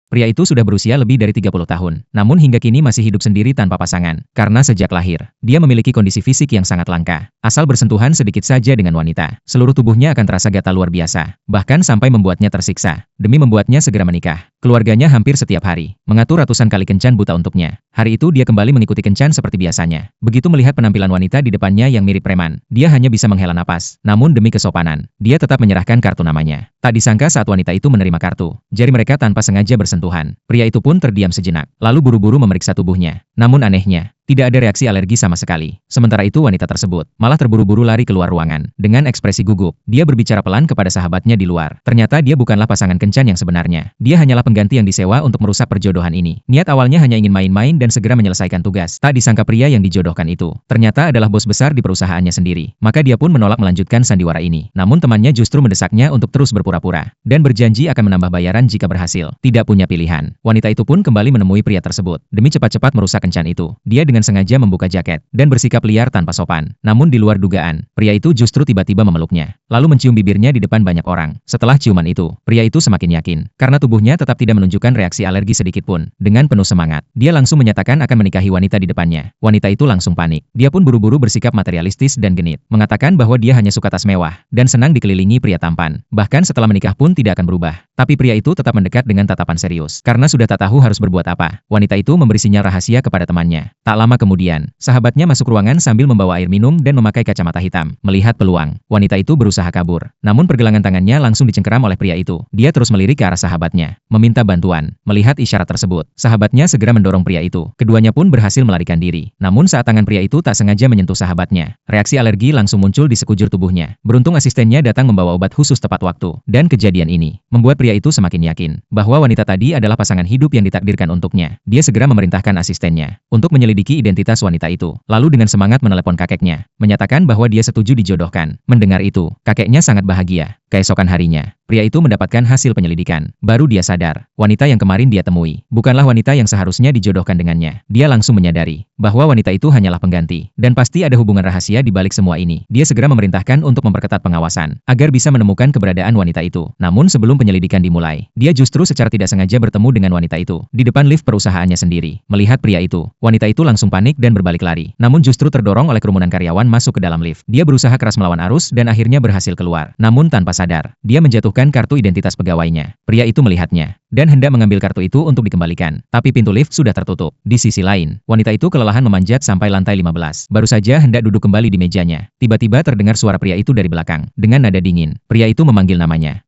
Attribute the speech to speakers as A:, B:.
A: Pria itu sudah berusia lebih dari 30 tahun, namun hingga kini masih hidup sendiri tanpa pasangan. Karena sejak lahir, dia memiliki kondisi fisik yang sangat langka. Asal bersentuhan sedikit saja dengan wanita, seluruh tubuhnya akan terasa gatal luar biasa, bahkan sampai membuatnya tersiksa. Demi membuatnya segera menikah, keluarganya hampir setiap hari mengatur ratusan kali kencan buta untuknya. Hari itu dia kembali mengikuti kencan seperti biasanya. Begitu melihat penampilan wanita di depannya yang mirip preman, dia hanya bisa menghela napas. Namun demi kesopanan, dia tetap menyerahkan kartu namanya. Tak disangka saat wanita itu menerima kartu, jari mereka tanpa sengaja bersentuhan. Pria itu pun terdiam sejenak, lalu buru-buru memeriksa tubuhnya. Namun anehnya, tidak ada reaksi alergi sama sekali. Sementara itu wanita tersebut malah terburu-buru lari keluar ruangan. Dengan ekspresi gugup, dia berbicara pelan kepada sahabatnya di luar. Ternyata dia bukanlah pasangan kencan yang sebenarnya. Dia hanyalah pengganti yang disewa untuk merusak perjodohan ini. Niat awalnya hanya ingin main-main dan segera menyelesaikan tugas. Tak disangka pria yang dijodohkan itu ternyata adalah bos besar di perusahaannya sendiri. Maka dia pun menolak melanjutkan sandiwara ini. Namun temannya justru mendesaknya untuk terus berpura-pura dan berjanji akan menambah bayaran jika berhasil. Tidak punya pilihan, wanita itu pun kembali menemui pria tersebut. Demi cepat-cepat merusak kencan itu, dia dengan sengaja membuka jaket dan bersikap liar tanpa sopan. Namun di luar dugaan, pria itu justru tiba-tiba memeluknya, lalu mencium bibirnya di depan banyak orang. Setelah ciuman itu, pria itu semakin yakin, karena tubuhnya tetap tidak menunjukkan reaksi alergi sedikitpun. Dengan penuh semangat, dia langsung menyatakan akan menikahi wanita di depannya. Wanita itu langsung panik. Dia pun buru-buru bersikap materialistis dan genit, mengatakan bahwa dia hanya suka tas mewah dan senang dikelilingi pria tampan. Bahkan setelah menikah pun tidak akan berubah. Tapi pria itu tetap mendekat dengan tatapan serius, karena sudah tak tahu harus berbuat apa. Wanita itu memberi sinyal rahasia kepada temannya. Tak lama kemudian, sahabatnya masuk ruangan sambil membawa air minum dan memakai kacamata hitam. Melihat peluang, wanita itu berusaha kabur. Namun pergelangan tangannya langsung dicengkeram oleh pria itu. Dia terus melirik ke arah sahabatnya, meminta bantuan. Melihat isyarat tersebut, sahabatnya segera mendorong pria itu. Keduanya pun berhasil melarikan diri. Namun saat tangan pria itu tak sengaja menyentuh sahabatnya, reaksi alergi langsung muncul di sekujur tubuhnya. Beruntung asistennya datang membawa obat khusus tepat waktu. Dan kejadian ini membuat pria itu semakin yakin bahwa wanita tadi adalah pasangan hidup yang ditakdirkan untuknya. Dia segera memerintahkan asistennya untuk menyelidiki identitas wanita itu. Lalu dengan semangat menelepon kakeknya, menyatakan bahwa dia setuju dijodohkan. Mendengar itu, kakeknya sangat bahagia. Keesokan harinya, pria itu mendapatkan hasil penyelidikan. Baru dia sadar, wanita yang kemarin dia temui bukanlah wanita yang seharusnya dijodohkan dengannya. Dia langsung menyadari bahwa wanita itu hanyalah pengganti, dan pasti ada hubungan rahasia di balik semua ini. Dia segera memerintahkan untuk memperketat pengawasan, agar bisa menemukan keberadaan wanita itu. Namun sebelum penyelidikan dimulai, dia justru secara tidak sengaja bertemu dengan wanita itu di depan lift perusahaannya sendiri. Melihat pria itu, wanita itu langsung panik dan berbalik lari. Namun justru terdorong oleh kerumunan karyawan masuk ke dalam lift. Dia berusaha keras melawan arus dan akhirnya berhasil keluar. Namun tanpa sadar, dia menjatuhkan kartu identitas pegawainya. Pria itu melihatnya dan hendak mengambil kartu itu untuk dikembalikan. Tapi pintu lift sudah tertutup. Di sisi lain, wanita itu kelelahan memanjat sampai lantai 15. Baru saja hendak duduk kembali di mejanya, tiba-tiba terdengar suara pria itu dari belakang. Dengan nada dingin, pria itu memanggil namanya.